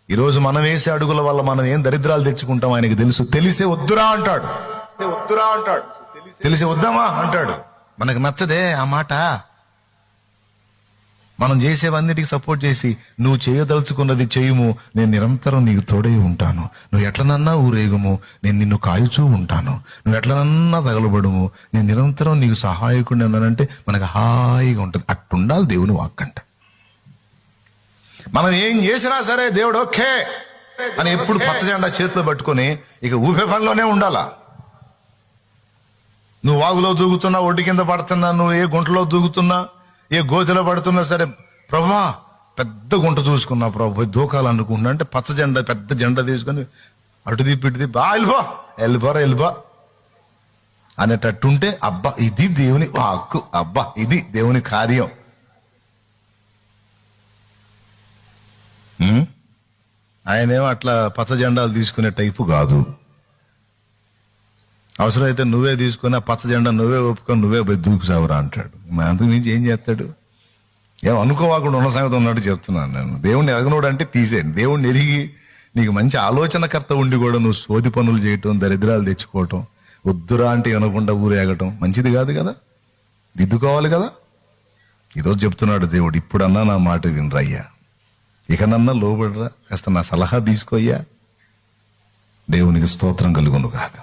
ఈరోజు మనం వేసే అడుగుల వల్ల మనం ఏం దరిద్రాలు తెచ్చుకుంటాం ఆయనకి తెలుసు. తెలిసే వద్దురా అంటాడు, తెలిసే వద్దామా అంటాడు. మనకు నచ్చదే ఆ మాట. మనం చేసేవన్నిటికి సపోర్ట్ చేసి నువ్వు చేయదలుచుకున్నది చేయుము, నేను నిరంతరం నీకు తోడై ఉంటాను, నువ్వు ఎట్లనన్నా ఊరేగుము, నేను నిన్ను కాయుచూ ఉంటాను, నువ్వు ఎట్లనన్నా తగలబడుము, నేను నిరంతరం నీకు సహాయకుడిని అన్నానంటే మనకు హాయిగా ఉంటుంది. అట్టుండాలి దేవుని వాక్కంట. మనం ఏం చేసినా సరే దేవుడు ఓకే అని ఎప్పుడు పచ్చజెండా చేతిలో పట్టుకొని ఇక ఊపే పనిలోనే ఉండాలా. నువ్వు వాగులో దూకుతున్నా, ఒడ్డు కింద పడుతున్నా, నువ్వు ఏ గుంటలో దూకుతున్నా, ఏ గోతిలో పడుతున్నా సరే, ప్రభా పెద్ద గుంట చూసుకున్నా ప్రభు దూకాలనుకుంటున్నా అంటే పచ్చ జెండా పెద్ద జెండా తీసుకొని అటు తిప్పి ఇటు తిప్పి వెళ్ళిపోరా అనేటట్టుంటే అబ్బా ఇది దేవుని హక్కు, అబ్బా ఇది దేవుని కార్యం. ఆయనేమో అట్లా పచ్చ జెండాలు తీసుకునే టైపు కాదు. అవసరమైతే నువ్వే తీసుకుని ఆ పచ్చ జెండా నువ్వే ఒప్పుకొని నువ్వే పోయి దూకుసావురా అంటాడు. అంతకు మించి ఏం చేస్తాడు? ఏం అనుకోవాకుండా ఉన్న సంగతి ఉన్నట్టు చెప్తున్నాను నేను. దేవుణ్ణి ఎరగనోడు అంటే తీసేయండి. దేవుణ్ణి ఎరిగి నీకు మంచి ఆలోచనకర్త ఉండి కూడా నువ్వు సోది పనులు చేయటం, దరిద్రాలు తెచ్చుకోవటం, వద్దురా అంటే వినకుండా ఊరేగటం మంచిది కాదు కదా. దిద్దుకోవాలి కదా. ఈరోజు చెప్తున్నాడు దేవుడు, ఇప్పుడన్నా నా మాట వినరయ్యా, ఇకనన్నా లోబడరా, కాస్త నా సలహా తీసుకోయ్యా. దేవునికి స్తోత్రం కలుగును గాక.